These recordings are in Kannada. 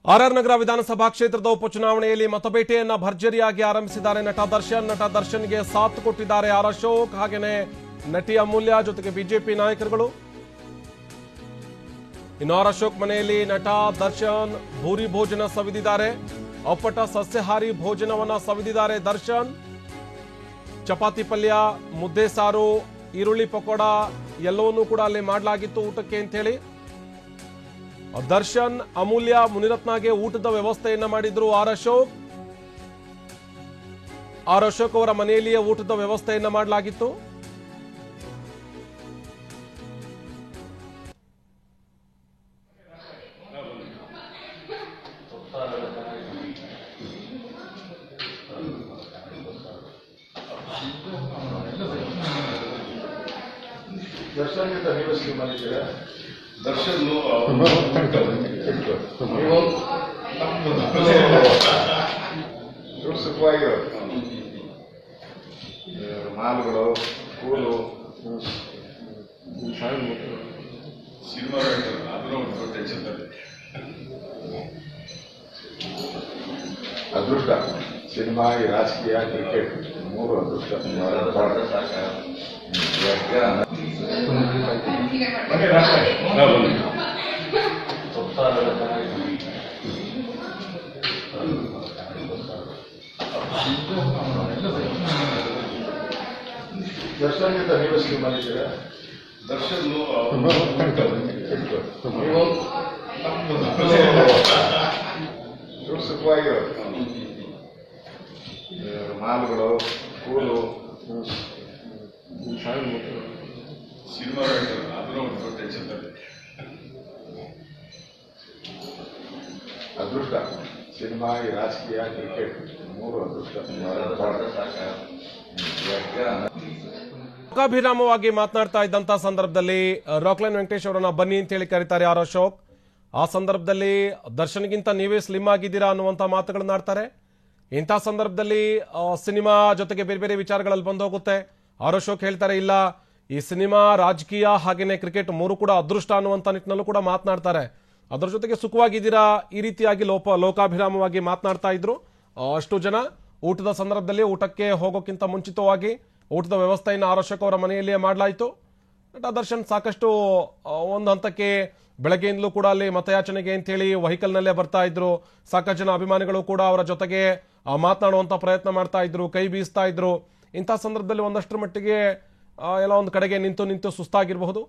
ಆರ್ಆರ್ ನಗರ ವಿಧಾನಸಭಾ ಕ್ಷೇತ್ರದ ಉಪಚುನಾವಣೆಯಲ್ಲಿ ಮತಬೇಟೆಯನ್ನ ಭರ್ಜರಿಯಾಗಿ ಆರಂಭಿಸಿದ್ದಾರೆ ನಟ ದರ್ಶನ್ಗೆ ಸಾಥ್ ಕೊಟ್ಟಿದ್ದಾರೆ ಆರ್ ಅಶೋಕ್ ಹಾಗೇನೆ ನಟಿ ಅಮೂಲ್ಯ ಜೊತೆಗೆ ಬಿಜೆಪಿ ನಾಯಕರುಗಳು. ಇನ್ನು ಆರ್ ಅಶೋಕ್ ಮನೆಯಲ್ಲಿ ನಟ ದರ್ಶನ್ ಭೂರಿ ಭೋಜನ ಸವಿದಿದ್ದಾರೆ. ಅಪ್ಪಟ ಸಸ್ಯಾಹಾರಿ ಭೋಜನವನ್ನ ಸವಿದಿದ್ದಾರೆ ದರ್ಶನ್. ಚಪಾತಿ ಪಲ್ಯ, ಮುದ್ದೆ ಸಾರು, ಈರುಳ್ಳಿ ಪಕೋಡ ಎಲ್ಲವನ್ನೂ ಕೂಡ ಅಲ್ಲಿ ಮಾಡಲಾಗಿತ್ತು ಊಟಕ್ಕೆ ಅಂತ ಹೇಳಿ. ದರ್ಶನ್, ಅಮೂಲ್ಯ, ಮುನಿರತ್ನಗೆ ಊಟದ ವ್ಯವಸ್ಥೆಯನ್ನ ಮಾಡಿದ್ರು ಆರ್ ಅಶೋಕ್ ಅವರ ಮನೆಯಲ್ಲಿಯೇ ಊಟದ ವ್ಯವಸ್ಥೆಯನ್ನ ಮಾಡಲಾಗಿತ್ತು. ದರ್ಶನ್ ಸುಖವಾಗಿರೋ ಮಾಲುಗಳು ಸ್ಕೂಲು ಸಿನಿಮಾ ಅದನ್ನ ಒಂದು ಟೆನ್ಷನ್ ಅದೃಷ್ಟ. ಸಿನಿಮಾ, ಈ ರಾಜಕೀಯ, ಕ್ರಿಕೆಟ್ ಮೂರು ಅದೃಷ್ಟ. ದರ್ಶನ್ ಜೊತೆ ನೀವು ಸ್ಕೀಮ್ ಮಾಡಿದ್ದೀರಾ? ದರ್ಶನ್ ಸುಖವಾಗಿರೋ ಮಾಲುಗಳು ಸ್ಕೂಲು ಸಿನಿಮಾ ಅದನ್ನ ಒಂದು ಟೆನ್ಷನ್ ಅದೃಷ್ಟ. ಸಿನಿಮಾ, ಈ ರಾಜಕೀಯ, ಕ್ರಿಕೆಟ್ ಮೂರು ಅದೃಷ್ಟ. ಲೋಕಾಭಿರಾಮವಾಗಿ ಮಾತನಾಡ್ತಾ ಇದ್ದಂತಹ ಸಂದರ್ಭದಲ್ಲಿ ರಾಕ್ಲೈನ್ ವೆಂಕಟೇಶ್ ಅವರನ್ನ ಬನ್ನಿ ಅಂತ ಹೇಳಿ ಕರೀತಾರೆ ಆರ್ ಅಶೋಕ್. ಆ ಸಂದರ್ಭದಲ್ಲಿ ದರ್ಶನ್ಗಿಂತ ನೀವೇ ಸ್ಲಿಮ್ ಆಗಿದ್ದೀರಾ ಅನ್ನುವಂತ ಮಾತುಗಳನ್ನ ಆಡ್ತಾರೆ. ಇಂಥ ಸಂದರ್ಭದಲ್ಲಿ ಸಿನಿಮಾ ಜೊತೆಗೆ ಬೇರೆ ಬೇರೆ ವಿಚಾರಗಳಲ್ಲಿ ಬಂದು ಹೋಗುತ್ತೆ. ಆರ್ ಅಶೋಕ್ ಹೇಳ್ತಾರೆ, ಇಲ್ಲ, ಈ ಸಿನಿಮಾ, ರಾಜಕೀಯ ಹಾಗೇನೆ ಕ್ರಿಕೆಟ್ ಮೂರು ಕೂಡ ಅದೃಷ್ಟ ಅನ್ನುವಂತ ನಿಟ್ಟಿನಲ್ಲೂ ಕೂಡ ಮಾತನಾಡ್ತಾರೆ. ಅದರ ಜೊತೆಗೆ ಸುಖವಾಗಿದ್ದೀರಾ, ಈ ರೀತಿಯಾಗಿ ಲೋಕಾಭಿರಾಮವಾಗಿ ಮಾತನಾಡ್ತಾ ಇದ್ರು. ಅಷ್ಟು ಜನ ಊಟದ ಸಂದರ್ಭದಲ್ಲಿ ಊಟಕ್ಕೆ ಹೋಗೋಕ್ಕಿಂತ ಮುಂಚಿತವಾಗಿ ಊಟದ ವ್ಯವಸ್ಥೆಯನ್ನು ಆರ್ ಅಶೋಕ್ ಅವರ ಮನೆಯಲ್ಲಿಯೇ ಮಾಡಲಾಯಿತು. ನಟ ದರ್ಶನ್ ಸಾಕಷ್ಟು ಒಂದು ಹಂತಕ್ಕೆ ಬೆಳಗ್ಗೆಯಿಂದಲೂ ಕೂಡ ಅಲ್ಲಿ ಮತಯಾಚನೆಗೆ ಅಂತೇಳಿ ವೆಹಿಕಲ್ನಲ್ಲೇ ಬರ್ತಾ ಇದ್ರು. ಸಾಕಷ್ಟು ಜನ ಅಭಿಮಾನಿಗಳು ಕೂಡ ಅವರ ಜೊತೆಗೆ ಮಾತನಾಡುವಂತ ಪ್ರಯತ್ನ ಮಾಡ್ತಾ ಇದ್ರು, ಕೈ ಬೀಸ್ತಾ ಇದ್ರು. ಇಂಥ ಸಂದರ್ಭದಲ್ಲಿ ಒಂದಷ್ಟರ ಮಟ್ಟಿಗೆ ಎಲ್ಲ ಒಂದು ಕಡೆಗೆ ನಿಂತು ಸುಸ್ತಾಗಿರಬಹುದು.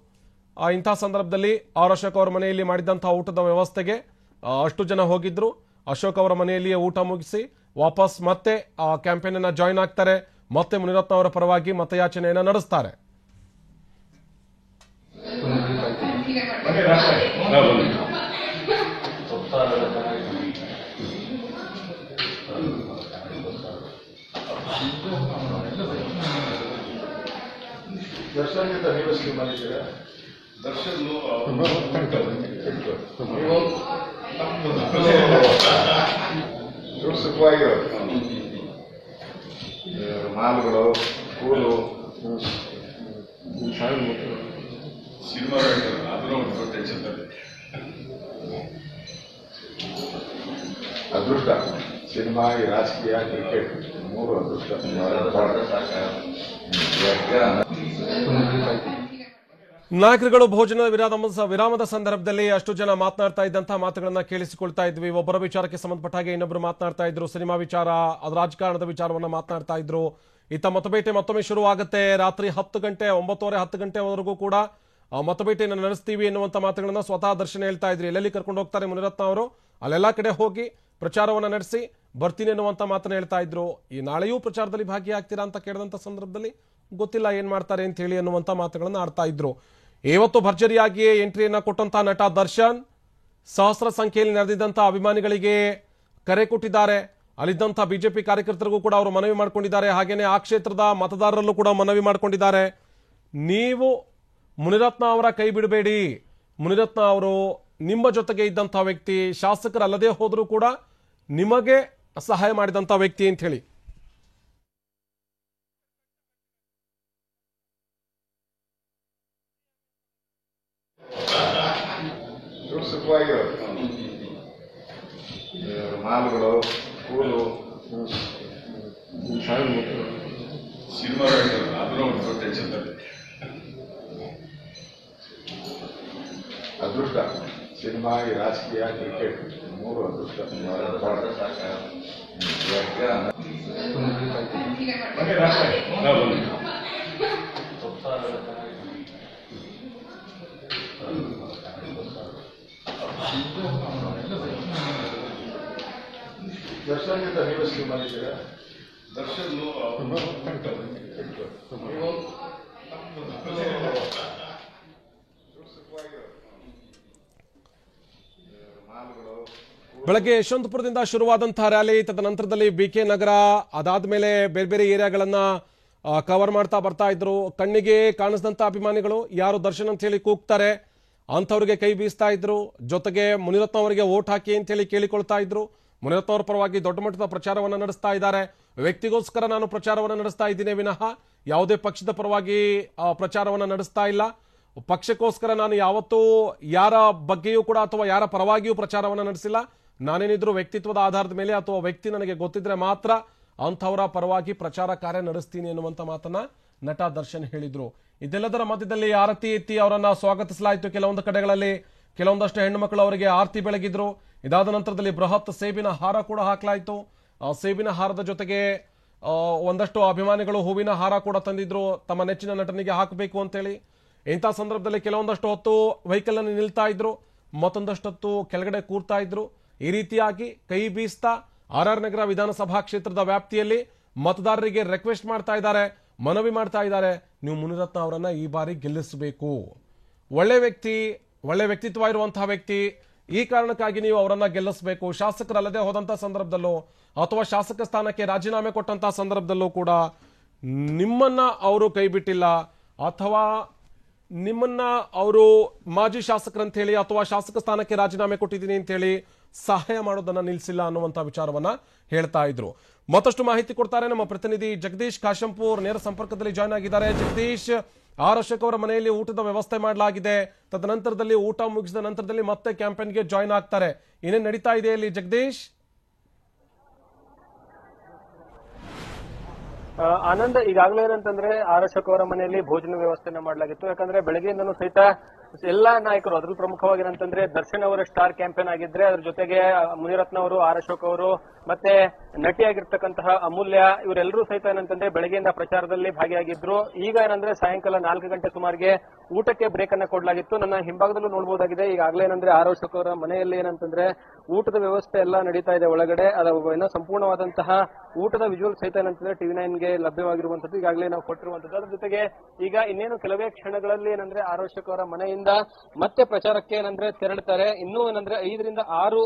ಇಂಥ ಸಂದರ್ಭದಲ್ಲಿ ಆರ್ ಅಶೋಕ್ ಅವರ ಮನೆಯಲ್ಲಿ ಮಾಡಿದಂತಹ ಊಟದ ವ್ಯವಸ್ಥೆಗೆ ಅಷ್ಟು ಜನ ಹೋಗಿದ್ರು. ಅಶೋಕ್ ಅವರ ಮನೆಯಲ್ಲಿಯೇ ಊಟ ಮುಗಿಸಿ ವಾಪಸ್ ಮತ್ತೆ ಕ್ಯಾಂಪೇನ್ ಅನ್ನ ಜಾಯಿನ್ ಆಗ್ತಾರೆ. ಮತ್ತೆ ಮುನಿರತ್ನ ಅವರ ಪರವಾಗಿ ಮತಯಾಚನೆಯನ್ನ ನಡೆಸ್ತಾರೆ. ದರ್ಶನ್ ಜೊತೆ ನೀವು ಸ್ಕೀಮ್ ಮಾಡಿದ್ದೀರಾ? ದರ್ಶನ್ ಸುಖವಾಗಿರೋ ಮಾಲುಗಳು ಸ್ಕೂಲು ಸಿನಿಮಾ ಅದನ್ನ ಒಂದು ಟೆನ್ಷನ್ ಅದೃಷ್ಟ. ಸಿನಿಮಾ, ಈ ರಾಜಕೀಯ, ಕ್ರಿಕೆಟ್ ಮೂರು ಅದೃಷ್ಟ. ನಾಯಕರುಗಳು ಭೋಜನದ ವಿರಾಮದ ಸಂದರ್ಭದಲ್ಲಿ ಅಷ್ಟು ಜನ ಮಾತನಾಡ್ತಾ ಇದ್ದಂತಹ ಮಾತುಗಳನ್ನ ಕೇಳಿಸಿಕೊಳ್ತಾ ಇದ್ವಿ. ಒಬ್ಬರ ವಿಚಾರಕ್ಕೆ ಸಂಬಂಧಪಟ್ಟ ಹಾಗೆ ಇನ್ನೊಬ್ಬರು ಮಾತನಾಡ್ತಾ ಇದ್ರು. ಸಿನಿಮಾ ವಿಚಾರ, ಅದು ರಾಜಕಾರಣದ ವಿಚಾರವನ್ನ ಮಾತನಾಡ್ತಾ ಇದ್ರು. ಇತ್ತ ಮತಬೇಟೆ ಮತ್ತೊಮ್ಮೆ ಶುರುವಾಗುತ್ತೆ. ರಾತ್ರಿ 10 ಗಂಟೆ 9:30 ಗಂಟೆವರೆಗೂ ಕೂಡ ಮತಬೇಟೆಯನ್ನು ನಡೆಸ್ತೀವಿ ಎನ್ನುವಂತ ಮಾತುಗಳನ್ನ ಸ್ವತಃ ದರ್ಶನ್ ಹೇಳ್ತಾ ಇದ್ರಿ. ಎಲ್ಲೆಲ್ಲಿ ಕರ್ಕೊಂಡು ಹೋಗ್ತಾರೆ ಮುನಿರತ್ನ ಅವರು, ಅಲ್ಲೆಲ್ಲಾ ಕಡೆ ಹೋಗಿ ಪ್ರಚಾರವನ್ನ ನಡೆಸಿ ಬರ್ತೀನಿ ಎನ್ನುವಂತ ಮಾತನ್ನ ಹೇಳ್ತಾ ಇದ್ರು. ಈ ನಾಳೆಯೂ ಪ್ರಚಾರದಲ್ಲಿ ಭಾಗಿಯಾಗ್ತೀರಾ ಅಂತ ಕೇಳಿದಂತ ಸಂದರ್ಭದಲ್ಲಿ ಗೊತ್ತಿಲ್ಲ ಏನ್ ಮಾಡ್ತಾರೆ ಅಂತ ಹೇಳಿ ಅನ್ನುವಂತ ಮಾತುಗಳನ್ನ ಆಡ್ತಾ ಇದ್ರು. ಇವತ್ತು ಭರ್ಜರಿಯಾಗಿಯೇ ಎಂಟ್ರಿಯನ್ನ ಕೊಟ್ಟಂತಹ ನಟ ದರ್ಶನ್ ಸಹಸ್ರ ಸಂಖ್ಯೆಯಲ್ಲಿ ನೆರೆದಿದ್ದಂತಹ ಅಭಿಮಾನಿಗಳಿಗೆ ಕರೆ ಕೊಟ್ಟಿದ್ದಾರೆ. ಅಲ್ಲಿದ್ದಂಥ ಬಿಜೆಪಿ ಕಾರ್ಯಕರ್ತರಿಗೂ ಕೂಡ ಅವರು ಮನವಿ ಮಾಡಿಕೊಂಡಿದ್ದಾರೆ. ಹಾಗೇನೆ ಆ ಕ್ಷೇತ್ರದ ಮತದಾರರಲ್ಲೂ ಕೂಡ ಮನವಿ ಮಾಡಿಕೊಂಡಿದ್ದಾರೆ. ನೀವು ಮುನಿರತ್ನ ಅವರ ಕೈ ಬಿಡಬೇಡಿ. ಮುನಿರತ್ನ ಅವರು ನಿಮ್ಮ ಜೊತೆಗೆ ಇದ್ದಂಥ ವ್ಯಕ್ತಿ, ಶಾಸಕರಲ್ಲದೆ ಹೋದರೂ ಕೂಡ ನಿಮಗೆ ಸಹಾಯ ಮಾಡಿದಂಥ ವ್ಯಕ್ತಿ ಅಂತ ಹೇಳಿ. ಸುಖವಾಗಿರೋ ಮಾಲ್ಗಳು, ಸ್ಕೂಲು, ಸಿನಿಮಾ ಅದನ್ನು ಒಂದು ಟೆನ್ಷನ್ ಅದೃಷ್ಟ. ಸಿನಿಮಾ, ಈ ರಾಜಕೀಯ, ಕ್ರಿಕೆಟ್ ಮೂರು ಅದೃಷ್ಟ. ದರ್ಶನ್ಗಿಂತ ನೀವು ಸಿನಿಮಾ ಇದ್ದೀರಾ? ದರ್ಶನ್ ಬೆಳಗ್ಗೆ ಯಶವಂತಪುರದಿಂದ ಶುರುವಾದಂತಹ ರ್ಯಾಲಿ, ತದನಂತರದಲ್ಲಿ ಬಿಕೆ ನಗರ, ಅದಾದ್ಮೇಲೆ ಬೇರೆ ಬೇರೆ ಏರಿಯಾಗಳನ್ನ ಕವರ್ ಮಾಡ್ತಾ ಬರ್ತಾ ಇದ್ರು. ಕಣ್ಣಿಗೆ ಕಾಣಿಸಿದಂತ ಅಭಿಮಾನಿಗಳು ಯಾರು ದರ್ಶನ್ ಅಂತ ಹೇಳಿ ಕೂಗ್ತಾರೆ ಅಂಥವ್ರಿಗೆ ಕೈ ಬೀಸ್ತಾ ಇದ್ರು. ಜೊತೆಗೆ ಮುನಿರತ್ನ ಅವರಿಗೆ ವೋಟ್ ಹಾಕಿ ಅಂತ ಹೇಳಿ ಕೇಳಿಕೊಳ್ತಾ ಇದ್ರು. ಮುನಿರತ್ನ ಅವರ ಪರವಾಗಿ ದೊಡ್ಡ ಮಟ್ಟದ ಪ್ರಚಾರವನ್ನು ನಡೆಸ್ತಾ ಇದ್ದಾರೆ. ವ್ಯಕ್ತಿಗೋಸ್ಕರ ನಾನು ಪ್ರಚಾರವನ್ನು ನಡೆಸ್ತಾ ಇದ್ದೀನಿ ವಿನಃ ಯಾವುದೇ ಪಕ್ಷದ ಪರವಾಗಿ ಪ್ರಚಾರವನ್ನು ನಡೆಸ್ತಾ ಇಲ್ಲ. ಪಕ್ಷಕ್ಕೋಸ್ಕರ ನಾನು ಯಾವತ್ತೂ ಯಾರ ಬಗ್ಗೆಯೂ ಕೂಡ ಅಥವಾ ಯಾರ ಪರವಾಗಿಯೂ ಪ್ರಚಾರವನ್ನು ನಡೆಸಿಲ್ಲ. ನಾನೇನಿದ್ರು ವ್ಯಕ್ತಿತ್ವದ ಆಧಾರದ ಮೇಲೆ ಅಥವಾ ವ್ಯಕ್ತಿ ನನಗೆ ಗೊತ್ತಿದ್ರೆ ಮಾತ್ರ ಅಂಥವರ ಪರವಾಗಿ ಪ್ರಚಾರ ಕಾರ್ಯ ನಡೆಸ್ತೀನಿ ಎನ್ನುವಂತ ಮಾತನ್ನ ನಟ ದರ್ಶನ್ ಹೇಳಿದ್ರು. ಇದೆಲ್ಲದರ ಮಧ್ಯದಲ್ಲಿ ಆರತಿ ಎತ್ತಿ ಅವರನ್ನ ಸ್ವಾಗತಿಸಲಾಯಿತು. ಕೆಲವೊಂದು ಕಡೆಗಳಲ್ಲಿ ಕೆಲವೊಂದಷ್ಟು ಹೆಣ್ಣು ಮಕ್ಕಳು ಅವರಿಗೆ ಆರತಿ ಬೆಳಗಿದ್ರು. ಇದಾದ ನಂತರದಲ್ಲಿ ಬೃಹತ್ ಸೇಬಿನ ಹಾರ ಕೂಡ ಹಾಕಲಾಯಿತು. ಸೇಬಿನ ಹಾರದ ಜೊತೆಗೆ ಒಂದಷ್ಟು ಅಭಿಮಾನಿಗಳು ಹೂವಿನ ಹಾರ ಕೂಡ ತಂದಿದ್ರು ತಮ್ಮ ನೆಚ್ಚಿನ ನಟನಿಗೆ ಹಾಕಬೇಕು ಅಂತೇಳಿ. ಇಂಥ ಸಂದರ್ಭದಲ್ಲಿ ಕೆಲವೊಂದಷ್ಟು ಹೊತ್ತು ವೆಹಿಕಲ್ ಅನ್ನು ನಿಲ್ತಾ ಇದ್ರು, ಮತ್ತೊಂದಷ್ಟು ಹೊತ್ತು ಕೆಳಗಡೆ ಕೂರ್ತಾ ಇದ್ರು. ಈ ರೀತಿಯಾಗಿ ಕೈ ಬೀಸ್ತಾ ಆರ್ ನಗರ ವಿಧಾನಸಭಾ ಕ್ಷೇತ್ರದ ವ್ಯಾಪ್ತಿಯಲ್ಲಿ ಮತದಾರರಿಗೆ ರಿಕ್ವೆಸ್ಟ್ ಮಾಡ್ತಾ ಇದ್ದಾರೆ, ಮನವಿ ಮಾಡ್ತಾ ಇದ್ದಾರೆ, ನೀವು ಮುನಿರತ್ನ ಅವರನ್ನ ಈ ಬಾರಿ ಗೆಲ್ಲಿಸಬೇಕು. ಒಳ್ಳೆ ವ್ಯಕ್ತಿ, ಒಳ್ಳೆ ವ್ಯಕ್ತಿತ್ವ ಇರುವಂತಹ ವ್ಯಕ್ತಿ, ಈ ಕಾರಣಕ್ಕಾಗಿ ನೀವು ಅವರನ್ನ ಗೆಲ್ಲಿಸಬೇಕು. ಶಾಸಕರಲ್ಲದೆ ಹೋದಂತಹ ಸಂದರ್ಭದಲ್ಲೂ ಅಥವಾ ಶಾಸಕ ಸ್ಥಾನಕ್ಕೆ ರಾಜೀನಾಮೆ ಕೊಟ್ಟಂತಹ ಸಂದರ್ಭದಲ್ಲೂ ಕೂಡ ನಿಮ್ಮನ್ನ ಅವರು ಕೈ ಬಿಟ್ಟಿಲ್ಲ, ಅಥವಾ ನಿಮ್ಮನ್ನ ಅವರು ಮಾಜಿ ಶಾಸಕರಂತ ಹೇಳಿ ಅಥವಾ ಶಾಸಕ ಸ್ಥಾನಕ್ಕೆ ರಾಜೀನಾಮೆ ಕೊಟ್ಟಿದ್ದೀನಿ ಅಂತ ಹೇಳಿ ಸಹಾಯ ಮಾಡೋದನ್ನ ನಿಲ್ಲಿಸಿಲ್ಲ ಅನ್ನುವಂತ ವಿಚಾರವನ್ನ ಹೇಳ್ತಾ ಇದ್ರು. ಮತ್ತಷ್ಟು ಮಾಹಿತಿ ಕೊಡ್ತಾರೆ ನಮ್ಮ ಪ್ರತಿನಿಧಿ ಜಗದೀಶ್ ಕಾಶಂಪುರ್, ನೇರ ಸಂಪರ್ಕದಲ್ಲಿ ಜಾಯ್ನ್ ಆಗಿದ್ದಾರೆ. ಜಗದೀಶ್, ಆರ್ ಅಶೋಕ್ ಅವರ ಮನೆಯಲ್ಲಿ ಊಟದ ವ್ಯವಸ್ಥೆ ಮಾಡಲಾಗಿದೆ. ತದನಂತರದಲ್ಲಿ ಊಟ ಮುಗಿಸಿದ ನಂತರದಲ್ಲಿ ಮತ್ತೆ ಕ್ಯಾಂಪೇನ್ಗೆ ಜಾಯ್ನ್ ಆಗ್ತಾರೆ. ಏನೇನು ನಡೀತಾ ಇದೆ ಅಲ್ಲಿ ಜಗದೀಶ್? ಆನಂದ್, ಈಗಾಗಲೇ ಏನಂತಂದ್ರೆ ಆರ್ ಅಶೋಕ್ ಅವರ ಮನೆಯಲ್ಲಿ ಭೋಜನ ವ್ಯವಸ್ಥೆಯನ್ನ ಮಾಡಲಾಗಿತ್ತು. ಯಾಕಂದ್ರೆ ಬೆಳಗ್ಗೆಯಿಂದನೂ ಸಹಿತ ಎಲ್ಲಾ ನಾಯಕರು, ಅದ್ರಲ್ಲಿ ಪ್ರಮುಖವಾಗಿ ಏನಂತಂದ್ರೆ ದರ್ಶನ್ ಅವರ ಸ್ಟಾರ್ ಕ್ಯಾಂಪೇನ್ ಆಗಿದ್ರೆ ಅದ್ರ ಜೊತೆಗೆ ಮುನಿರತ್ನ ಅವರು, ಆರ್ ಅಶೋಕ್ ಅವರು, ಮತ್ತೆ ನಟಿಯಾಗಿರ್ತಕ್ಕಂತಹ ಅಮೂಲ್ಯ, ಇವರೆಲ್ಲರೂ ಸಹಿತ ಏನಂತಂದ್ರೆ ಬೆಳಗ್ಗೆಯಿಂದ ಪ್ರಚಾರದಲ್ಲಿ ಭಾಗಿಯಾಗಿದ್ರು. ಈಗ ಏನಂದ್ರೆ ಸಾಯಂಕಾಲ 4 ಗಂಟೆ ಸುಮಾರಿಗೆ ಊಟಕ್ಕೆ ಬ್ರೇಕ್ ಅನ್ನ ಕೊಡಲಾಗಿತ್ತು. ನನ್ನ ಹಿಂಭಾಗದಲ್ಲೂ ನೋಡಬಹುದಾಗಿದೆ. ಈಗಾಗಲೇ ಏನಂದ್ರೆ ಆರ್ ಅಶೋಕ್ ಅವರ ಮನೆಯಲ್ಲಿ ಏನಂತಂದ್ರೆ ಊಟದ ವ್ಯವಸ್ಥೆ ಎಲ್ಲ ನಡೀತಾ ಇದೆ ಒಳಗಡೆ. ಅದು ಏನೋ ಸಂಪೂರ್ಣವಾದಂತಹ ಊಟದ ವಿಜುವಲ್ ಸಹಿತ ಏನಂತಂದ್ರೆ TV9 ಗೆ ಲಭ್ಯವಾಗಿರುವಂತದ್ದು ಈಗಾಗಲೇ ನಾವು ಕೊಟ್ಟಿರುವಂತದ್ದು. ಅದ್ರ ಜೊತೆಗೆ ಈಗ ಇನ್ನೇನು ಕೆಲವೇ ಕ್ಷಣಗಳಲ್ಲಿ ಏನಂದ್ರೆ ಆರ್ ಅಶೋಕ್ ಅವರ ಮನೆಯಿಂದ ಮತ್ತೆ ಪ್ರಚಾರಕ್ಕೆ ಏನಂದ್ರೆ ತೆರಳುತ್ತಾರೆ. ಇನ್ನೂ ಏನಂದ್ರೆ 5 ರಿಂದ 6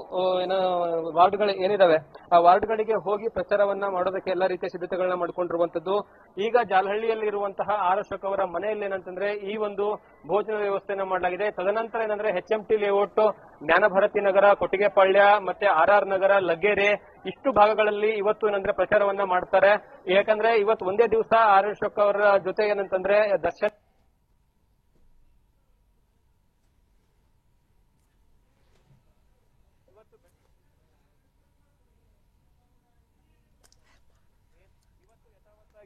ವಾರ್ಡ್ಗಳು ಏನಿದಾವೆ ಆ ವಾರ್ಡ್ಗಳಿಗೆ ಹೋಗಿ ಪ್ರಚಾರವನ್ನ ಮಾಡೋದಕ್ಕೆ ಎಲ್ಲಾ ರೀತಿಯ ಸಿದ್ಧತೆಗಳನ್ನ ಮಾಡಿಕೊಂಡಿರುವಂತದ್ದು. ಈಗ ಜಾಲಹಳ್ಳಿಯಲ್ಲಿ ಇರುವಂತಹ ಆರ್ ಅಶೋಕ್ ಅವರ ಮನೆಯಲ್ಲಿ ಏನಂತಂದ್ರೆ ಈ ಒಂದು ಭೋಜನ ವ್ಯವಸ್ಥೆಯನ್ನ ಮಾಡಲಾಗಿದೆ. ತದನಂತರ ಏನಂದ್ರೆ HMT ಲೇಔಟ್, ಜ್ಞಾನಭಾರತಿ ನಗರ, ಕೊಟ್ಟಿಗೆಪಾಳ್ಯ, ಮತ್ತೆ RR ನಗರ, ಲಗ್ಗೆರೆ, ಇಷ್ಟು ಭಾಗಗಳಲ್ಲಿ ಇವತ್ತು ಏನಂದ್ರೆ ಪ್ರಚಾರವನ್ನ ಮಾಡ್ತಾರೆ. ಯಾಕಂದ್ರೆ ಇವತ್ತು ಒಂದೇ ದಿವಸ ಆರ್ ಅಶೋಕ್ ಅವರ ಜೊತೆ ಏನಂತಂದ್ರೆ ದರ್ಶನ್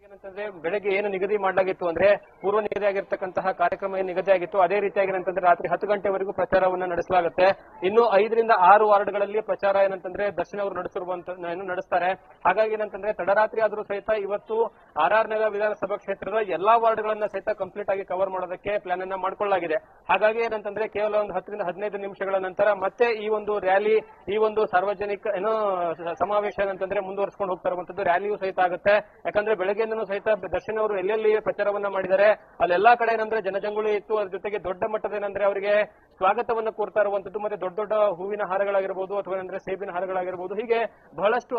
ಏನಂತಂದ್ರೆ ಬೆಳಗ್ಗೆ ಏನು ನಿಗದಿ ಮಾಡಲಾಗಿತ್ತು ಅಂದ್ರೆ ಪೂರ್ವ ನಿಗದಿ ಆಗಿರ್ತಕ್ಕಂತಹ ಕಾರ್ಯಕ್ರಮ ಏನು ನಿಗದಿ ಆಗಿತ್ತು ಅದೇ ರೀತಿಯಾಗಿ ಏನಂತಂದ್ರೆ ರಾತ್ರಿ 10 ಗಂಟೆವರೆಗೂ ಪ್ರಚಾರವನ್ನ ನಡೆಸಲಾಗುತ್ತೆ. ಇನ್ನು 5 ರಿಂದ 6 ವಾರ್ಡ್ಗಳಲ್ಲಿ ಪ್ರಚಾರ ಏನಂತಂದ್ರೆ ದರ್ಶನ್ ಅವರು ನಡೆಸ್ತಾರೆ. ಹಾಗಾಗಿ ಏನಂತಂದ್ರೆ ತಡರಾತ್ರಿ ಆದ್ರೂ ಸಹಿತ ಇವತ್ತು RR ನಗರ ವಿಧಾನಸಭಾ ಕ್ಷೇತ್ರದ ಎಲ್ಲಾ ವಾರ್ಡ್ಗಳನ್ನ ಸಹಿತ ಕಂಪ್ಲೀಟ್ ಆಗಿ ಕವರ್ ಮಾಡೋದಕ್ಕೆ ಪ್ಲಾನ್ ಅನ್ನ ಮಾಡ್ಕೊಳ್ಳಲಾಗಿದೆ. ಹಾಗಾಗಿ ಏನಂತಂದ್ರೆ ಕೇವಲ ಒಂದು 10 ರಿಂದ 15 ನಿಮಿಷಗಳ ನಂತರ ಮತ್ತೆ ಈ ಒಂದು ರ್ಯಾಲಿ, ಈ ಒಂದು ಸಾರ್ವಜನಿಕ ಏನೋ ಸಮಾವೇಶ ಏನಂತಂದ್ರೆ ಮುಂದುವರಿಸಿಕೊಂಡು ಹೋಗ್ತಾ ಇರುವಂತದ್ದು. ರ್ಯಾಲಿಯೂ ಸಹಿತ ಆಗುತ್ತೆ. ಯಾಕಂದ್ರೆ ಬೆಳಗ್ಗೆಯಿಂದ ಸಹಿತ ದರ್ಶನ್ ಅವರು ಎಲ್ಲೆಲ್ಲಿ ಪ್ರಚಾರವನ್ನ ಮಾಡಿದ್ದಾರೆ ಅಲ್ಲೆಲ್ಲಾ ಕಡೆ ಏನಂದ್ರೆ ಜನಜಂಗುಳಿ ಇತ್ತು. ಅದ್ರ ಜೊತೆಗೆ ದೊಡ್ಡ ಮಟ್ಟದ ಏನಂದ್ರೆ ಅವರಿಗೆ ಸ್ವಾಗತವನ್ನ ಕೋರ್ತಾ ಇರುವಂತದ್ದು. ಮತ್ತೆ ದೊಡ್ಡ ದೊಡ್ಡ ಹೂವಿನ ಹಾರಗಳಾಗಿರ್ಬೋದು ಅಥವಾ ಏನಂದ್ರೆ ಸೇಬಿನ ಹಾರಗಳಾಗಿರ್ಬೋದು, ಹೀಗೆ ಬಹಳಷ್ಟು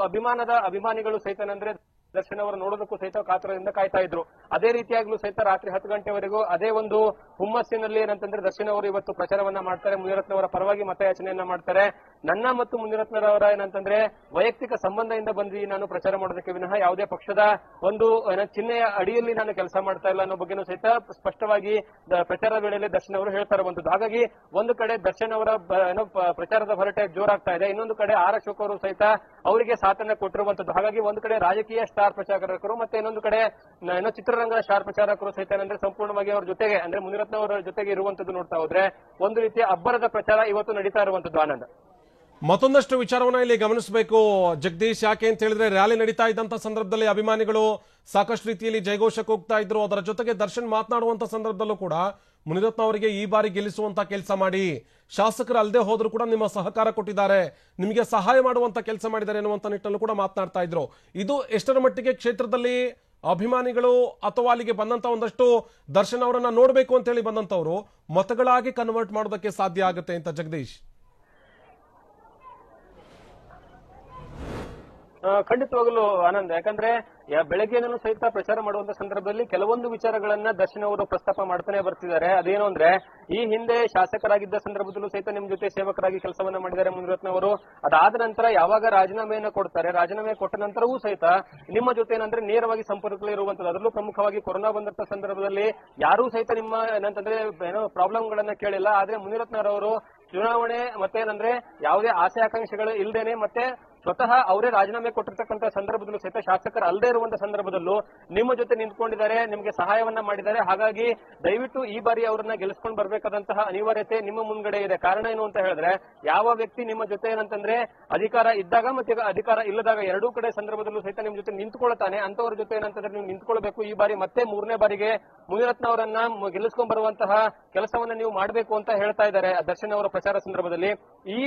ಅಭಿಮಾನಿಗಳು ಸಹಿತ ಏನಂದ್ರೆ ದರ್ಶನ್ ಅವರು ನೋಡೋದಕ್ಕೂ ಸಹಿತ ಕಾತರದಿಂದ ಕಾಯ್ತಾ ಇದ್ರು. ಅದೇ ರೀತಿಯಾಗ್ಲೂ ಸಹಿತ ರಾತ್ರಿ 10 ಗಂಟೆವರೆಗೂ ಅದೇ ಒಂದು ಹುಮ್ಮಸ್ಸಿನಲ್ಲಿ ಏನಂತಂದ್ರೆ ದರ್ಶನ್ ಅವರು ಇವತ್ತು ಪ್ರಚಾರವನ್ನ ಮಾಡ್ತಾರೆ. ಮುನಿರತ್ನ ಅವರ ಪರವಾಗಿ ಮತಯಾಚನೆಯನ್ನ ಮಾಡ್ತಾರೆ. ನನ್ನ ಮತ್ತು ಮುನಿರತ್ನರವರ ಏನಂತಂದ್ರೆ ವೈಯಕ್ತಿಕ ಸಂಬಂಧದಿಂದ ಬಂದು ನಾನು ಪ್ರಚಾರ ಮಾಡೋದಕ್ಕೆ ವಿನಃ ಯಾವುದೇ ಪಕ್ಷದ ಒಂದು ಚಿಹ್ನೆಯ ಅಡಿಯಲ್ಲಿ ನಾನು ಕೆಲಸ ಮಾಡ್ತಾ ಇಲ್ಲ ಅನ್ನೋ ಬಗ್ಗೆನೂ ಸಹಿತ ಸ್ಪಷ್ಟವಾಗಿ ಪ್ರಚಾರದ ವೇಳೆಯಲ್ಲಿ ದರ್ಶನ್ ಅವರು ಹೇಳ್ತಾ ಇರುವಂತದ್ದು. ಹಾಗಾಗಿ ಒಂದು ಕಡೆ ದರ್ಶನ್ ಅವರ ಪ್ರಚಾರದ ಹೊರಟೆ ಜೋರಾಗ್ತಾ ಇದೆ, ಇನ್ನೊಂದು ಕಡೆ ಆರ್ ಅಶೋಕ್ ಅವರು ಸಹಿತ ಅವರಿಗೆ ಸಾಥನ್ನ ಕೊಟ್ಟಿರುವಂತದ್ದು. ಹಾಗಾಗಿ ಒಂದು ಕಡೆ ರಾಜಕೀಯ ಸ್ಟಾರ್ ಪ್ರಚಾರಕರು ಮತ್ತೆ ಇನ್ನೊಂದು ಕಡೆ ಚಿತ್ರರಂಗದ ಸ್ಟಾರ್ ಪ್ರಚಾರಕರು ಸಹಿತ ಏನಂದ್ರೆ ಸಂಪೂರ್ಣವಾಗಿ ಅವರ ಜೊತೆಗೆ ಅಂದ್ರೆ ಮುನಿರತ್ನ ಅವರ ಜೊತೆಗೆ ಇರುವಂತದ್ದು ನೋಡ್ತಾ ಹೋದ್ರೆ ಒಂದು ರೀತಿಯ ಅಬ್ಬರದ ಪ್ರಚಾರ ಇವತ್ತು ನಡೀತಾ ಇರುವಂತದ್ದು. ಆನಂದ್, ಮತ್ತೊಂದಷ್ಟು ವಿಚಾರವನ್ನ ಇಲ್ಲಿ ಗಮನಿಸಬೇಕು ಜಗದೀಶ್. ಯಾಕೆ ಅಂತ ಹೇಳಿದ್ರೆ ರ್ಯಾಲಿ ನಡೀತಾ ಇದ್ದಂತ ಸಂದರ್ಭದಲ್ಲಿ ಅಭಿಮಾನಿಗಳು ಸಾಕಷ್ಟು ರೀತಿಯಲ್ಲಿ ಜಯಘೋಷಕ್ಕೆ ಹೋಗ್ತಾ ಇದ್ರು. ಅದರ ಜೊತೆಗೆ ದರ್ಶನ್ ಮಾತನಾಡುವಂತ ಸಂದರ್ಭದಲ್ಲೂ ಕೂಡ ಮುನಿರತ್ನ ಅವರಿಗೆ ಈ ಬಾರಿ ಗೆಲ್ಲಿಸುವಂತ ಕೆಲಸ ಮಾಡಿ, ಶಾಸಕರು ಅಲ್ಲದೆ ಹೋದ್ರು ಕೂಡ ನಿಮ್ಮ ಸಹಕಾರ ಕೊಟ್ಟಿದ್ದಾರೆ, ನಿಮಗೆ ಸಹಾಯ ಮಾಡುವಂತ ಕೆಲಸ ಮಾಡಿದ್ದಾರೆ ಎನ್ನುವಂತ ನಿಟ್ಟಿನಲ್ಲೂ ಕೂಡ ಮಾತನಾಡ್ತಾ ಇದ್ರು. ಇದು ಎಷ್ಟರ ಮಟ್ಟಿಗೆ ಕ್ಷೇತ್ರದಲ್ಲಿ ಅಭಿಮಾನಿಗಳು ಅಥವಾ ಅಲ್ಲಿಗೆ ಬಂದಂತ ಒಂದಷ್ಟು ದರ್ಶನ್ ಅವರನ್ನ ನೋಡ್ಬೇಕು ಅಂತ ಹೇಳಿ ಬಂದಂತವರು ಮತಗಳಾಗಿ ಕನ್ವರ್ಟ್ ಮಾಡೋದಕ್ಕೆ ಸಾಧ್ಯ ಆಗುತ್ತೆ ಅಂತ ಜಗದೀಶ್? ಖಂಡಿತವಾಗಲೂ ಆನಂದ್, ಯಾಕಂದ್ರೆ ಬೆಳಗ್ಗೆನೂ ಸಹಿತ ಪ್ರಚಾರ ಮಾಡುವಂತ ಸಂದರ್ಭದಲ್ಲಿ ಕೆಲವೊಂದು ವಿಚಾರಗಳನ್ನ ದರ್ಶನ್ ಅವರು ಪ್ರಸ್ತಾಪ ಮಾಡ್ತಾನೆ ಬರ್ತಿದ್ದಾರೆ. ಅದೇನು ಅಂದ್ರೆ ಈ ಹಿಂದೆ ಶಾಸಕರಾಗಿದ್ದ ಸಂದರ್ಭದಲ್ಲೂ ಸಹಿತ ನಿಮ್ ಜೊತೆ ಸೇವಕರಾಗಿ ಕೆಲಸವನ್ನ ಮಾಡಿದ್ದಾರೆ ಮುನಿರತ್ನ ಅವರು. ಅದಾದ ನಂತರ ಯಾವಾಗ ರಾಜೀನಾಮೆಯನ್ನ ಕೊಡ್ತಾರೆ, ರಾಜೀನಾಮೆ ಕೊಟ್ಟ ನಂತರವೂ ಸಹಿತ ನಿಮ್ಮ ಜೊತೆ ಏನಂದ್ರೆ ನೇರವಾಗಿ ಸಂಪರ್ಕದಲ್ಲಿ ಇರುವಂತದ್ದು. ಅದರಲ್ಲೂ ಪ್ರಮುಖವಾಗಿ ಕೊರೋನಾ ಬಂದಂತ ಸಂದರ್ಭದಲ್ಲಿ ಯಾರೂ ಸಹಿತ ನಿಮ್ಮ ಏನಂತಂದ್ರೆ ಪ್ರಾಬ್ಲಮ್ ಗಳನ್ನ ಕೇಳಿಲ್ಲ. ಆದ್ರೆ ಮುನಿರತ್ನರವರು ಚುನಾವಣೆ ಮತ್ತೇನಂದ್ರೆ ಯಾವುದೇ ಆಸೆ ಆಕಾಂಕ್ಷೆಗಳು ಇಲ್ಲದೇನೆ ಮತ್ತೆ ಸ್ವತಃ ಅವರೇ ರಾಜೀನಾಮೆ ಕೊಟ್ಟಿರ್ತಕ್ಕಂಥ ಸಂದರ್ಭದಲ್ಲೂ ಸಹಿತ ಶಾಸಕರು ಅಲ್ಲದೆ ಇರುವಂತಹ ಸಂದರ್ಭದಲ್ಲೂ ನಿಮ್ಮ ಜೊತೆ ನಿಂತ್ಕೊಂಡಿದ್ದಾರೆ, ನಿಮಗೆ ಸಹಾಯವನ್ನ ಮಾಡಿದ್ದಾರೆ. ಹಾಗಾಗಿ ದಯವಿಟ್ಟು ಈ ಬಾರಿ ಅವರನ್ನ ಗೆಲ್ಲಿಸ್ಕೊಂಡು ಬರ್ಬೇಕಾದಂತಹ ಅನಿವಾರ್ಯತೆ ನಿಮ್ಮ ಮುಂದ್ಗಡೆ ಇದೆ. ಕಾರಣ ಏನು ಅಂತ ಹೇಳಿದ್ರೆ ಯಾವ ವ್ಯಕ್ತಿ ನಿಮ್ಮ ಜೊತೆ ಏನಂತಂದ್ರೆ ಅಧಿಕಾರ ಇದ್ದಾಗ ಮತ್ತೆ ಅಧಿಕಾರ ಇಲ್ಲದಾಗ ಎರಡೂ ಕಡೆ ಸಂದರ್ಭದಲ್ಲೂ ಸಹಿತ ನಿಮ್ ಜೊತೆ ನಿಂತ್ಕೊಳ್ತಾನೆ, ಅಂತವರ ಜೊತೆ ಏನಂತಂದ್ರೆ ನೀವು ನಿಂತ್ಕೊಳ್ಬೇಕು. ಈ ಬಾರಿ ಮತ್ತೆ 3ನೇ ಬಾರಿಗೆ ಮುನಿರತ್ನ ಅವರನ್ನ ಗೆಲ್ಲಿಸ್ಕೊಂಡ್ ಬರುವಂತಹ ಕೆಲಸವನ್ನ ನೀವು ಮಾಡಬೇಕು ಅಂತ ಹೇಳ್ತಾ ಇದ್ದಾರೆ ದರ್ಶನ್ ಅವರ ಪ್ರಚಾರ ಸಂದರ್ಭದಲ್ಲಿ. ಈ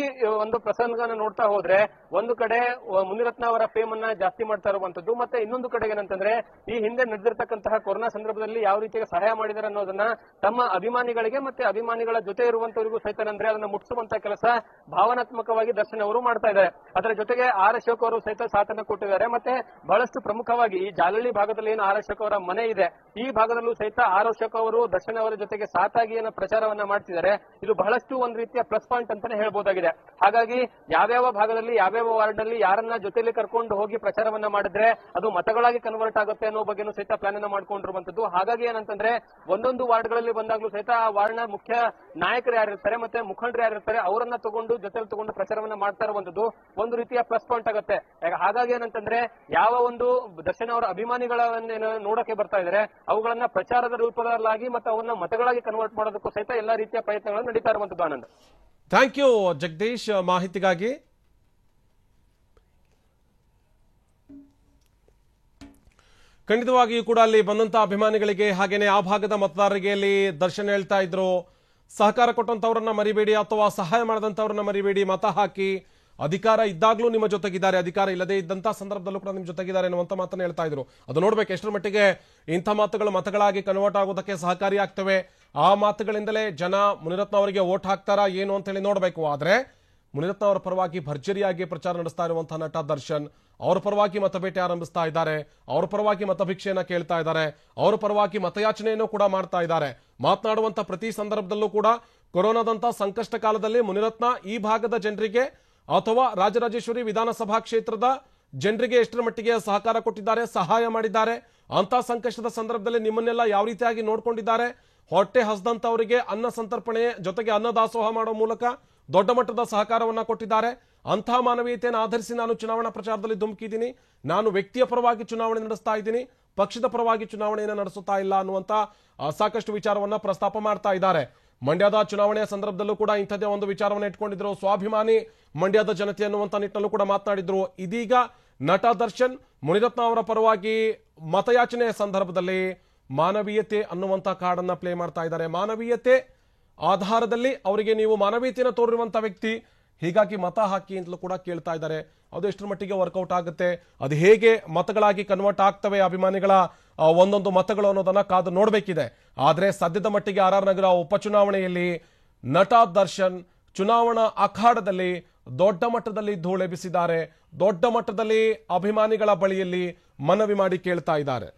ಒಂದು ಪ್ರಸಂಗನ ನೋಡ್ತಾ ಹೋದ್ರೆ ಒಂದು ಕಡೆ ಮುನಿರತ್ನ ಅವರ ಫೇಮ್ ಅನ್ನ ಜಾಸ್ತಿ ಮಾಡ್ತಾ ಇರುವಂತದ್ದು, ಮತ್ತೆ ಇನ್ನೊಂದು ಕಡೆಗೆ ಏನಂತಂದ್ರೆ ಈ ಹಿಂದೆ ನಡೆದಿರ್ತಕ್ಕಂತಹ ಕೊರೋನಾ ಸಂದರ್ಭದಲ್ಲಿ ಯಾವ ರೀತಿಯ ಸಹಾಯ ಮಾಡಿದ್ದಾರೆ ಅನ್ನೋದನ್ನ ತಮ್ಮ ಅಭಿಮಾನಿಗಳಿಗೆ ಮತ್ತೆ ಅಭಿಮಾನಿಗಳ ಜೊತೆ ಇರುವಂತವರಿಗೂ ಸಹಿತ ಅಂದ್ರೆ ಅದನ್ನ ಮುಟ್ಟಿಸುವಂತ ಕೆಲಸ ಭಾವನಾತ್ಮಕವಾಗಿ ದರ್ಶನ್ ಅವರು ಮಾಡ್ತಾ ಇದ್ದಾರೆ. ಅದರ ಜೊತೆಗೆ ಆರ್ ಅಶೋಕ್ ಅವರು ಸಹಿತ ಸಾಥನ್ನ ಕೊಟ್ಟಿದ್ದಾರೆ. ಮತ್ತೆ ಬಹಳಷ್ಟು ಪ್ರಮುಖವಾಗಿ ಈ ಜಾಲಹಳ್ಳಿ ಭಾಗದಲ್ಲಿ ಏನು ಆರ್ ಅಶೋಕ್ ಅವರ ಮನೆ ಇದೆ, ಈ ಭಾಗದಲ್ಲೂ ಸಹಿತ ಆರ್ ಅಶೋಕ್ ಅವರು ದರ್ಶನ್ ಅವರ ಜೊತೆಗೆ ಸಾಥಾಗಿ ಏನೋ ಪ್ರಚಾರವನ್ನ ಮಾಡ್ತಿದ್ದಾರೆ. ಇದು ಬಹಳಷ್ಟು ಒಂದು ರೀತಿಯ ಪ್ಲಸ್ ಪಾಯಿಂಟ್ ಅಂತಾನೆ ಹೇಳ್ಬೋದಾಗಿದೆ. ಹಾಗಾಗಿ ಯಾವ್ಯಾವ ಭಾಗದಲ್ಲಿ ಯಾವ್ಯಾವ ವಾರ್ಡ್ ನಲ್ಲಿ ಯಾರನ್ನ ಜೊತೆಲಿ ಕರ್ಕೊಂಡು ಹೋಗಿ ಪ್ರಚಾರವನ್ನ ಮಾಡಿದ್ರೆ ಅದು ಮತಗಳಾಗಿ ಕನ್ವರ್ಟ್ ಆಗುತ್ತೆ ಅನ್ನೋ ಬಗ್ಗೆನೂ ಸಹಿತ ಪ್ಲಾನ್ ಅನ್ನ ಮಾಡ್ಕೊಂಡಿರುವಂತದ್ದು. ಹಾಗಾಗಿ ಏನಂತಂದ್ರೆ ಒಂದೊಂದು ವಾರ್ಡ್ಗಳಲ್ಲಿ ಬಂದಾಗ್ಲೂ ಸಹಿತ ಆ ವಾರ್ಡ್ನ ಮುಖ್ಯ ನಾಯಕರು ಯಾರಿರ್ತಾರೆ ಮತ್ತೆ ಮುಖಂಡರು ಯಾರಿರ್ತಾರೆ ಅವರನ್ನ ಜೊತೆಲಿ ತಗೊಂಡು ಪ್ರಚಾರವನ್ನ ಮಾಡ್ತಾ ಇರುವಂತದ್ದು ಒಂದು ರೀತಿಯ ಪ್ಲಸ್ ಪಾಯಿಂಟ್ ಆಗುತ್ತೆ. ಹಾಗಾಗಿ ಏನಂತಂದ್ರೆ ಯಾವ ಒಂದು ದರ್ಶನ್ ಅವರ ಅಭಿಮಾನಿಗಳನ್ನ ನೋಡಕ್ಕೆ ಬರ್ತಾ ಇದ್ದಾರೆ ಅವುಗಳನ್ನ ಪ್ರಚಾರದ ರೂಪದಲ್ಲಾಗಿ ಮತ್ತೆ ಅವನ್ನ ಮತಗಳಾಗಿ ಕನ್ವರ್ಟ್ ಮಾಡೋದಕ್ಕೂ ಸಹಿತ ಎಲ್ಲಾ ರೀತಿಯ ಪ್ರಯತ್ನಗಳು ನಡೀತಾ ಇರುವಂತದ್ದು. ಆನಂದ್, ಥ್ಯಾಂಕ್ ಯು ಜಗದೀಶ್ ಮಾಹಿತಿಗಾಗಿ. ಖಂಡಿತವಾಗಿಯೂ ಕೂಡ ಅಲ್ಲಿ ಬಂದಂತ ಅಭಿಮಾನಿಗಳಿಗೆ ಹಾಗೇನೆ ಆ ಭಾಗದ ಮತದಾರರಿಗೆ ಅಲ್ಲಿ ದರ್ಶನ್ ಹೇಳ್ತಾ ಇದ್ರು, ಸಹಕಾರ ಕೊಟ್ಟಂತವ್ರನ್ನ ಮರಿಬೇಡಿ ಅಥವಾ ಸಹಾಯ ಮಾಡಿದಂತವ್ರನ್ನ ಮರಿಬೇಡಿ, ಮತ ಹಾಕಿ, ಅಧಿಕಾರ ಇದ್ದಾಗ್ಲೂ ನಿಮ್ಮ ಜೊತೆಗಿದ್ದಾರೆ, ಅಧಿಕಾರ ಇಲ್ಲದೆ ಇದ್ದಂತ ಸಂದರ್ಭದಲ್ಲೂ ಕೂಡ ನಿಮ್ಮ ಜೊತೆಗಿದ್ದಾರೆ ಅನ್ನುವಂತ ಮಾತನ್ನ ಹೇಳ್ತಾ ಇದ್ರು. ಅದು ನೋಡ್ಬೇಕು ಎಷ್ಟರ ಮಟ್ಟಿಗೆ ಇಂಥ ಮಾತುಗಳು ಮತಗಳಾಗಿ ಕನ್ವರ್ಟ್ ಆಗೋದಕ್ಕೆ ಸಹಕಾರಿಯಾಗ್ತವೆ. ಆ ಮಾತುಗಳಿಂದಲೇ ಜನ ಮುನಿರತ್ನ ಅವರಿಗೆ ವೋಟ್ ಹಾಕ್ತಾರಾ ಏನು ಅಂತ ಹೇಳಿ ನೋಡ್ಬೇಕು. ಆದ್ರೆ ಮುನಿರತ್ನ ಅವರ ಪರವಾಗಿ ಭರ್ಜರಿಯಾಗಿ ಪ್ರಚಾರ ನಡೆಸ್ತಾ ಇರುವಂತಹ ನಟ ದರ್ಶನ್ ಅವರ ಪರವಾಗಿ ಮತಬೇಟೆ ಆರಂಭಿಸ್ತಾ ಇದ್ದಾರೆ, ಅವರ ಪರವಾಗಿ ಮತಭಿಕ್ಷೆಯನ್ನ ಕೇಳ್ತಾ ಇದ್ದಾರೆ, ಅವರ ಪರವಾಗಿ ಮತಯಾಚನೆಯನ್ನು ಕೂಡ ಮಾಡ್ತಾ ಇದ್ದಾರೆ. ಮಾತನಾಡುವಂತ ಪ್ರತಿ ಸಂದರ್ಭದಲ್ಲೂ ಕೂಡ ಕೊರೋನಾದಂತ ಸಂಕಷ್ಟ ಕಾಲದಲ್ಲಿ ಮುನಿರತ್ನ ಈ ಭಾಗದ ಜನರಿಗೆ ಅಥವಾ ರಾಜರಾಜೇಶ್ವರಿ ವಿಧಾನಸಭಾ ಕ್ಷೇತ್ರದ ಜನರಿಗೆ ಎಷ್ಟರ ಮಟ್ಟಿಗೆ ಸಹಕಾರ ಕೊಟ್ಟಿದ್ದಾರೆ, ಸಹಾಯ ಮಾಡಿದ್ದಾರೆ, ಅಂತ ಸಂಕಷ್ಟದ ಸಂದರ್ಭದಲ್ಲಿ ನಿಮ್ಮನ್ನೆಲ್ಲ ಯಾವ ರೀತಿಯಾಗಿ ನೋಡ್ಕೊಂಡಿದ್ದಾರೆ, ಹೊಟ್ಟೆ ಹಸ್ದಂತವರಿಗೆ ಅನ್ನ ಸಂತರ್ಪಣೆ ಜೊತೆಗೆ ಅನ್ನದಾಸೋಹ ಮಾಡೋ ಮೂಲಕ ದೊಡ್ಡ ಮಟ್ಟದ ಸಹಕಾರವನ್ನ ಕೊಟ್ಟಿದ್ದಾರೆ. ಅಂಥ ಮಾನವೀಯತೆಯನ್ನು ಆಧರಿಸಿ ನಾನು ಚುನಾವಣಾ ಪ್ರಚಾರದಲ್ಲಿ ಧುಮುಕಿದ್ದೀನಿ, ನಾನು ವ್ಯಕ್ತಿಯ ಪರವಾಗಿ ಚುನಾವಣೆ ನಡೆಸ್ತಾ ಇದ್ದೀನಿ, ಪಕ್ಷದ ಪರವಾಗಿ ಚುನಾವಣೆಯನ್ನು ನಡೆಸುತ್ತಾ ಇಲ್ಲ ಅನ್ನುವಂತ ಸಾಕಷ್ಟು ವಿಚಾರವನ್ನ ಪ್ರಸ್ತಾಪ ಮಾಡ್ತಾ ಇದ್ದಾರೆ. ಮಂಡ್ಯದ ಚುನಾವಣೆಯ ಸಂದರ್ಭದಲ್ಲೂ ಕೂಡ ಇಂಥದ್ದೇ ಒಂದು ವಿಚಾರವನ್ನು ಇಟ್ಕೊಂಡಿದ್ರು, ಸ್ವಾಭಿಮಾನಿ ಮಂಡ್ಯದ ಜನತೆ ಅನ್ನುವಂತ ನಿಟ್ಟಿನಲ್ಲೂ ಕೂಡ ಮಾತನಾಡಿದ್ರು. ಇದೀಗ ನಟ ದರ್ಶನ್ ಮುನಿರತ್ನ ಅವರ ಪರವಾಗಿ ಮತಯಾಚನೆಯ ಸಂದರ್ಭದಲ್ಲಿ ಮಾನವೀಯತೆ ಅನ್ನುವಂತ ಕಾರ್ಡನ್ನ ಪ್ಲೇ ಮಾಡ್ತಾ ಇದ್ದಾರೆ. ಮಾನವೀಯತೆ ಆಧಾರದಲ್ಲಿ ಅವರಿಗೆ ನೀವು ಮಾನವೀಯತೆಯನ್ನು ತೋರಿರುವಂತ ವ್ಯಕ್ತಿ, ಹೀಗಾಗಿ ಮತ ಹಾಕಿ ಅಂತಲೂ ಕೂಡ ಕೇಳ್ತಾ ಇದ್ದಾರೆ. ಅದು ಎಷ್ಟರ ಮಟ್ಟಿಗೆ ವರ್ಕೌಟ್ ಆಗುತ್ತೆ, ಅದು ಹೇಗೆ ಮತಗಳಾಗಿ ಕನ್ವರ್ಟ್ ಆಗ್ತವೆ ಅಭಿಮಾನಿಗಳ ಒಂದೊಂದು ಮತಗಳು ಅನ್ನೋದನ್ನ ಕಾದು ನೋಡಬೇಕಿದೆ. ಆದ್ರೆ ಸದ್ಯದ ಮಟ್ಟಿಗೆ ಆರ್ ನಗರ ಉಪಚುನಾವಣೆಯಲ್ಲಿ ನಟ ದರ್ಶನ್ ಚುನಾವಣಾ ಅಖಾಡದಲ್ಲಿ ದೊಡ್ಡ ಮಟ್ಟದಲ್ಲಿ ಧೂಳೆಬ್ಬಿಸಿದ್ದಾರೆ, ದೊಡ್ಡ ಮಟ್ಟದಲ್ಲಿ ಅಭಿಮಾನಿಗಳ ಬಳಿಯಲ್ಲಿ ಮನವಿ ಮಾಡಿ ಕೇಳ್ತಾ ಇದ್ದಾರೆ.